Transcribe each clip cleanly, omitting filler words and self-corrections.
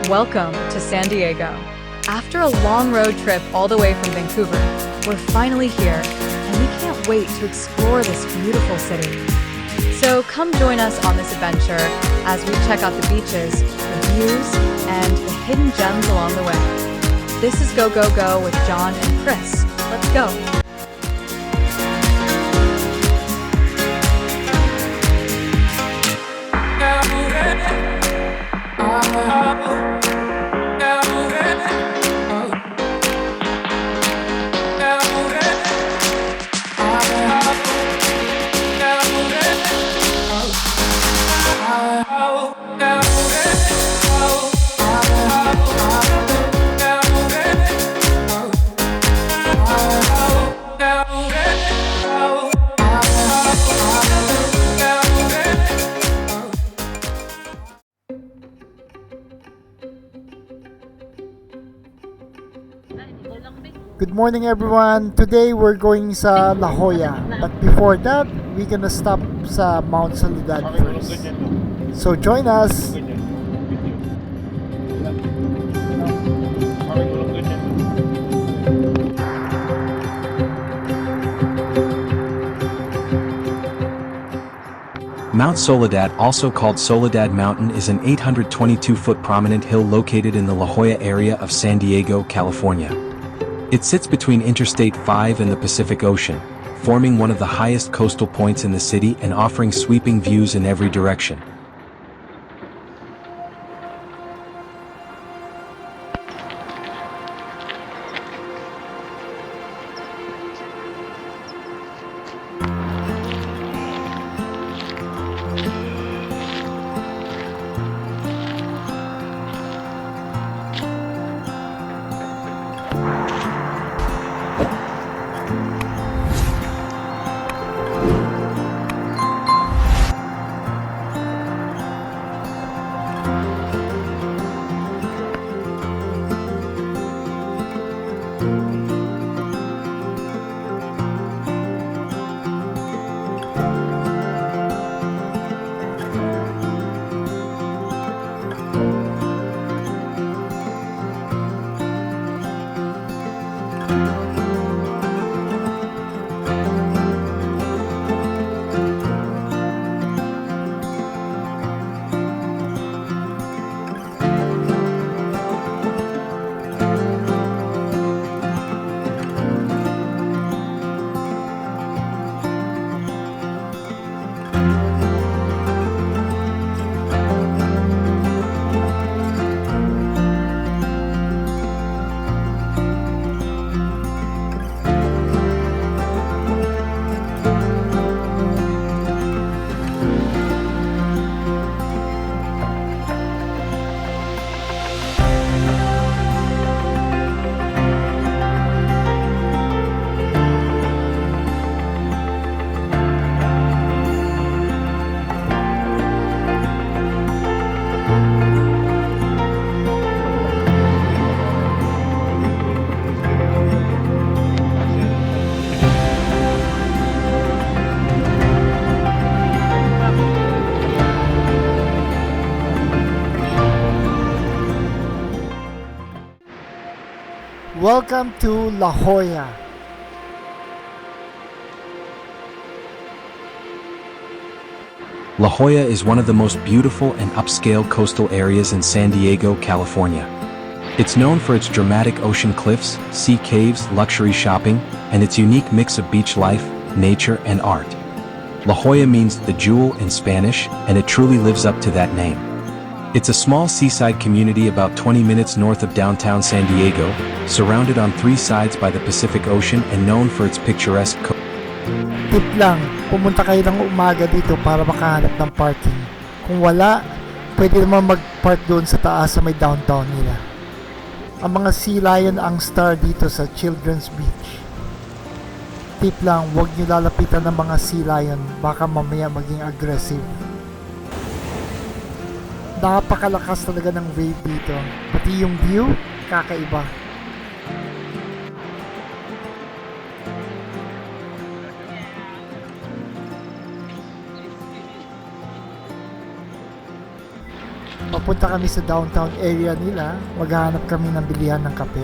Welcome to San Diego. After a long road trip all the way from Vancouver, we're finally here, and we can't wait to explore this beautiful city. So come join us on this adventure as we check out the beaches, the views, and the hidden gems along the way. This is Go Go Go with John and Chris. Let's go. Good morning everyone. Today we're going sa La Jolla. But before that, we're gonna stop sa Mount Soledad first. So join us. Mount Soledad, also called Soledad Mountain, is an 822-foot prominent hill located in the La Jolla area of San Diego, California. It sits between Interstate 5 and the Pacific Ocean, forming one of the highest coastal points in the city and offering sweeping views in every direction. Welcome to La Jolla. La Jolla is one of the most beautiful and upscale coastal areas in San Diego, California. It's known for its dramatic ocean cliffs, sea caves, luxury shopping, and its unique mix of beach life, nature, and art. La Jolla means the jewel in Spanish, and it truly lives up to that name. It's a small seaside community about 20 minutes north of downtown San Diego, surrounded on three sides by the Pacific Ocean and known for its picturesque coast. Tip lang, pumunta kayo ng umaga dito para makahanap ng parking. Kung wala, pwede naman mag-park doon sa taas sa may downtown nila. Ang mga sea lion ang star dito sa Children's Beach. Tip lang, huwag nyo lalapitan ng mga sea lion, baka mamaya maging aggressive. Napakalakas talaga ng wave dito. Pati yung view, kakaiba. Papunta kami sa downtown area nila. Maghahanap kami ng bilihan ng kape.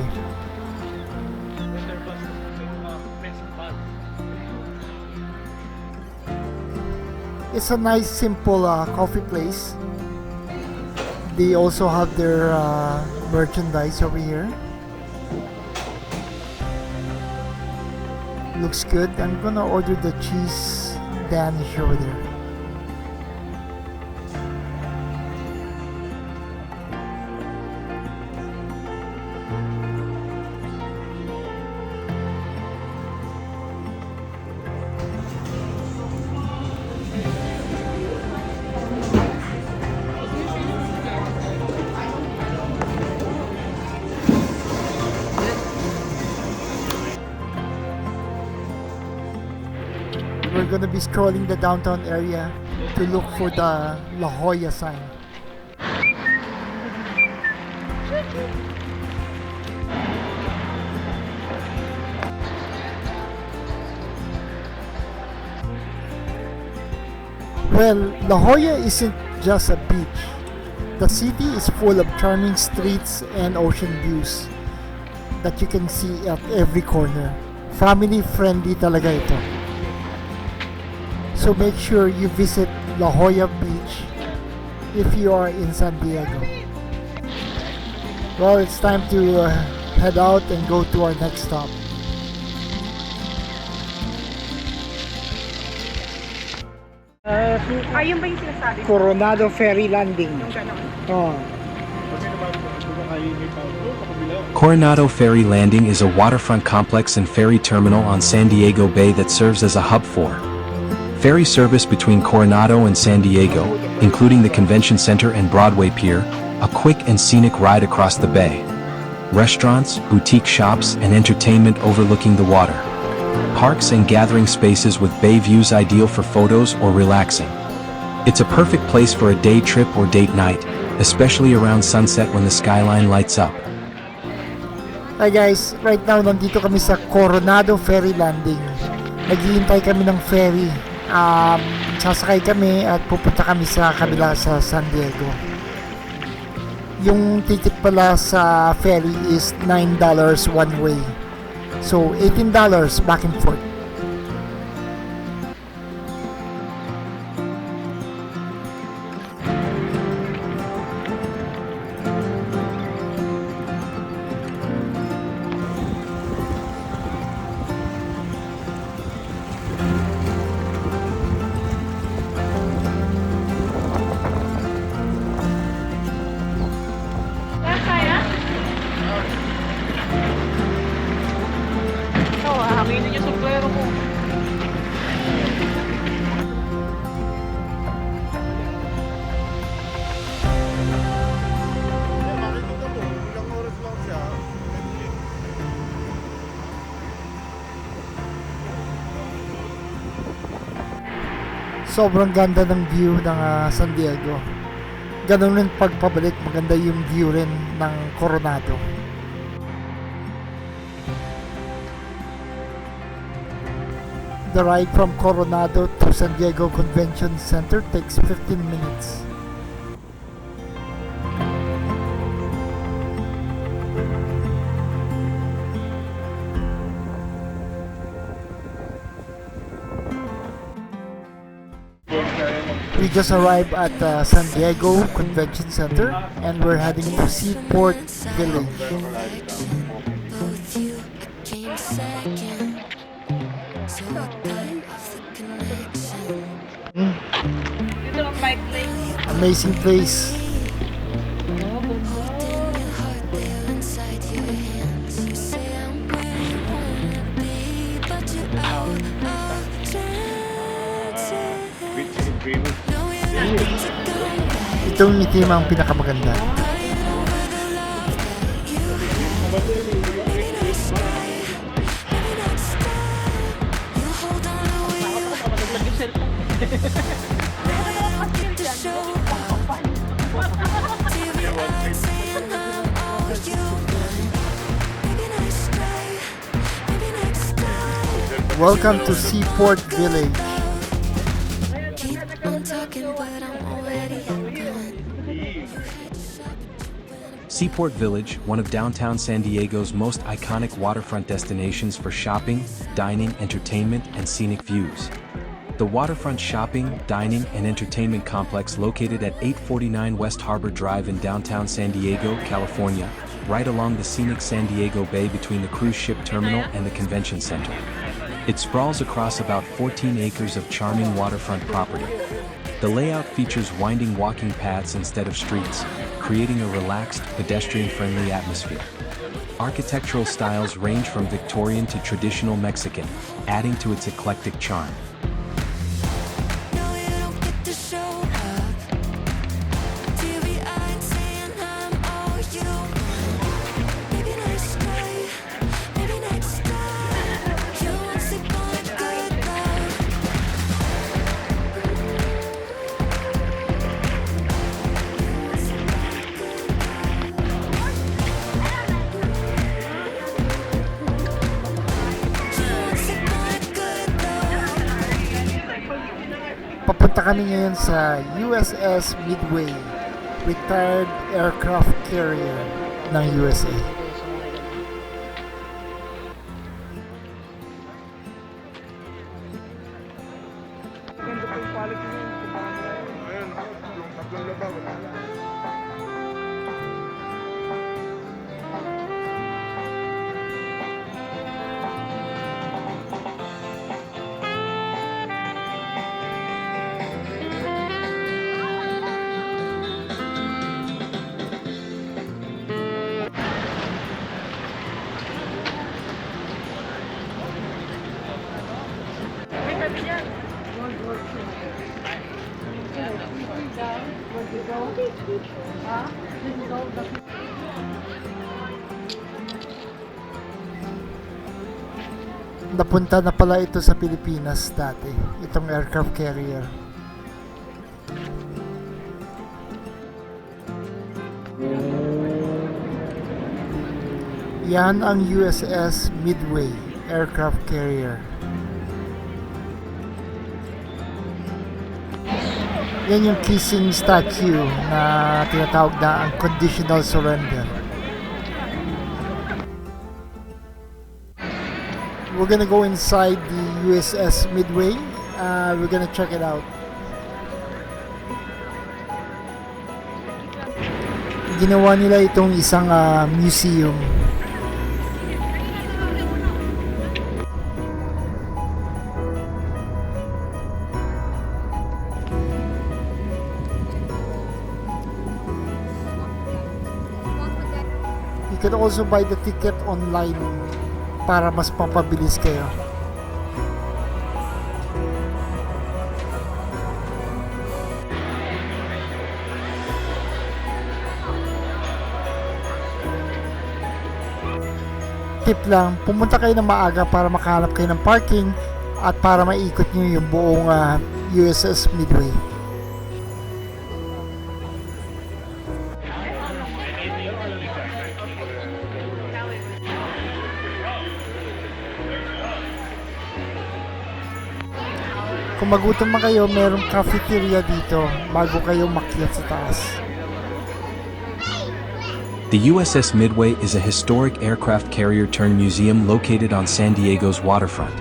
It's a nice, simple coffee place. They also have their merchandise over here. Looks good. I'm gonna order the cheese Danish over there. We're gonna be strolling the downtown area to look for the La Jolla sign. Well, La Jolla isn't just a beach. The city is full of charming streets and ocean views that you can see at every corner. Family friendly talaga ito. So make sure you visit La Jolla Beach if you are in San Diego. Well, it's time to head out and go to our next stop. Ayun ba yung sinasabi ko? Coronado Ferry Landing. Yung ganon. Oh. Coronado Ferry Landing is a waterfront complex and ferry terminal on San Diego Bay that serves as a hub for ferry service between Coronado and San Diego, including the Convention Center and Broadway Pier, a quick and scenic ride across the bay, restaurants, boutique shops, and entertainment overlooking the water, parks and gathering spaces with bay views ideal for photos or relaxing. It's a perfect place for a day trip or date night, especially around sunset when the skyline lights up. Hi guys, right now nandito kami sa Coronado Ferry Landing. Naghihintay kami ng ferry. Sasakay kami at pupunta kami sa kabila sa San Diego. Yung ticket pala sa ferry is $9 one way. So $18 back and forth. Hanginin niyo sombrero mo. Sobrang ganda ng view ng San Diego. Ganun rin pagpabalik, maganda yung view rin ng Coronado. The ride from Coronado to San Diego Convention Center takes 15 minutes. We just arrived at San Diego Convention Center and we're heading to Seaport Village. Dito ang bike lane. Amazing place. Itong itim ang pinakamaganda. Welcome to Seaport Village. Seaport Village, one of downtown San Diego's most iconic waterfront destinations for shopping, dining, entertainment, and scenic views. The waterfront shopping, dining, and entertainment complex located at 849 West Harbor Drive in downtown San Diego, California, right along the scenic San Diego Bay between the cruise ship terminal and the convention center. It sprawls across about 14 acres of charming waterfront property. The layout features winding walking paths instead of streets, creating a relaxed, pedestrian-friendly atmosphere. Architectural styles range from Victorian to traditional Mexican, adding to its eclectic charm. No, you don't get to show up. Teary-eyed saying I'm all you. Maybe next time, maybe next time. You won't sleep on a good love. You won't sleep on a good love. Papunta kami ngayon sa USS Midway, retired aircraft carrier ng USA. Ganda po yung quality niya. Ayun, yung tatlong laba, wala na. May sabi niya. Napunta na pala ito sa Pilipinas dati, itong aircraft carrier. Yan ang USS Midway aircraft carrier. Yan yung kissing statue na tinatawag na unconditional surrender. We're gonna go inside the USS Midway. We're gonna check it out. Ginawa nila itong isang museum. You can also buy the ticket online para mas mapabilis kayo. Tip lang, pumunta kayo ng maaga para makahanap kayo ng parking at para maikot nyo yung buong USS Midway. Kung magutom man kayo, merong cafeteria dito bago kayo makyat sa taas. The USS Midway is a historic aircraft carrier turned museum located on San Diego's waterfront.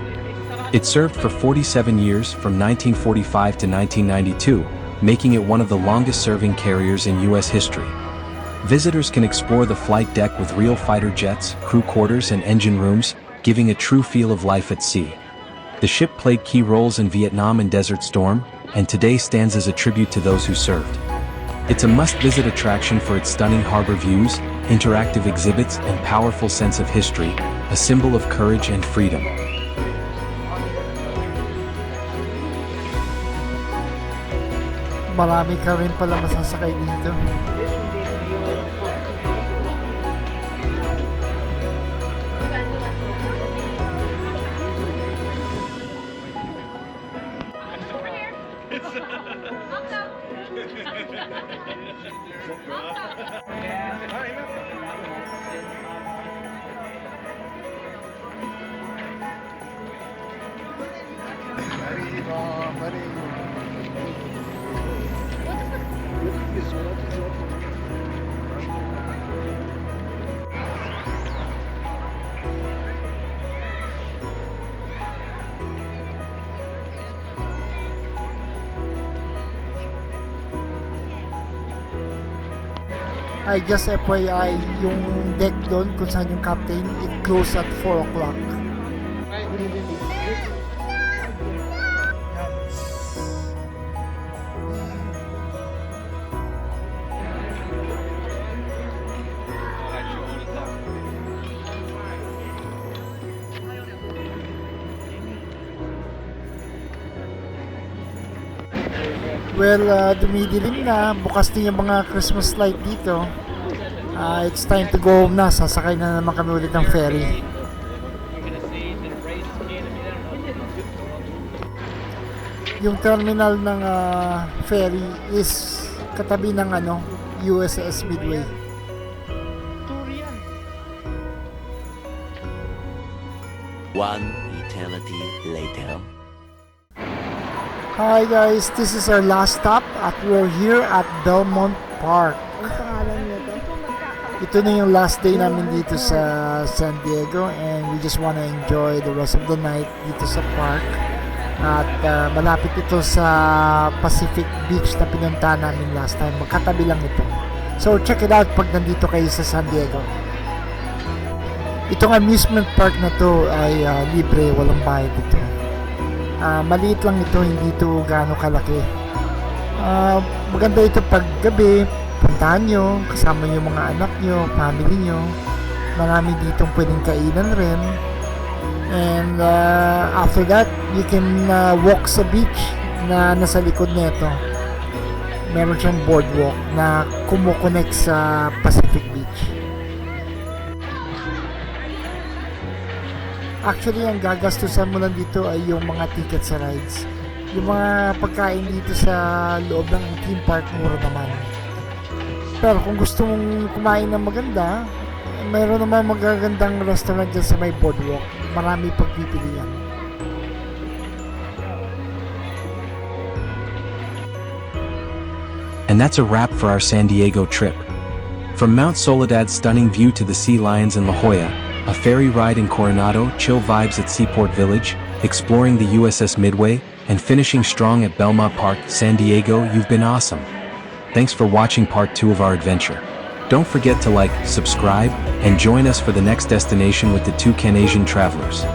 It served for 47 years from 1945 to 1992, making it one of the longest-serving carriers in U.S. history. Visitors can explore the flight deck with real fighter jets, crew quarters, and engine rooms, giving a true feel of life at sea. The ship played key roles in Vietnam and Desert Storm, and today stands as a tribute to those who served. It's a must-visit attraction for its stunning harbor views, interactive exhibits, and powerful sense of history, a symbol of courage and freedom. Marami ka rin pala masasakay dito. I just FYI, yung deck doon kung saan yung captain, it closed at 4 o'clock. Well, dumidilim na. Bukas din yung mga Christmas light dito. It's time to go home na. Sasakay na naman kami ulit ng ferry. Yung terminal ng ferry is katabi ng USS Midway. Tour yan. One eternity later. Hi guys, this is our last stop at we're here at Belmont Park. Ito na yung last day namin dito sa San Diego and we just wanna enjoy the rest of the night dito sa park. At malapit ito sa Pacific Beach na pinunta namin last time. Magkatabi lang ito. So check it out pag nandito kayo sa San Diego. Itong amusement park na to ay libre, walang bayad dito. Maliit lang ito, hindi ito gaano kalaki. Maganda ito pag gabi, puntahan nyo, kasama yung mga anak nyo, family nyo. Marami ditong pwedeng kainan rin. And after that, you can walk sa beach na nasa likod nito. Meron siyang boardwalk na kumukonect sa Pacific Beach. Actually, ang gagastusan mo lang dito ay yung mga ticket sa rides. Yung mga pagkain dito sa loob ng theme park, mura naman. Pero kung gusto mong kumain ng maganda, mayroon naman magagandang restaurant dyan sa may boardwalk. Marami pagpipilian. And that's a wrap for our San Diego trip. From Mount Soledad's stunning view to the sea lions in La Jolla, a ferry ride in Coronado, chill vibes at Seaport Village, exploring the USS Midway, and finishing strong at Belmont Park, San Diego, you've been awesome. Thanks for watching part 2 of our adventure. Don't forget to like, subscribe, and join us for the next destination with the two Canadian travelers.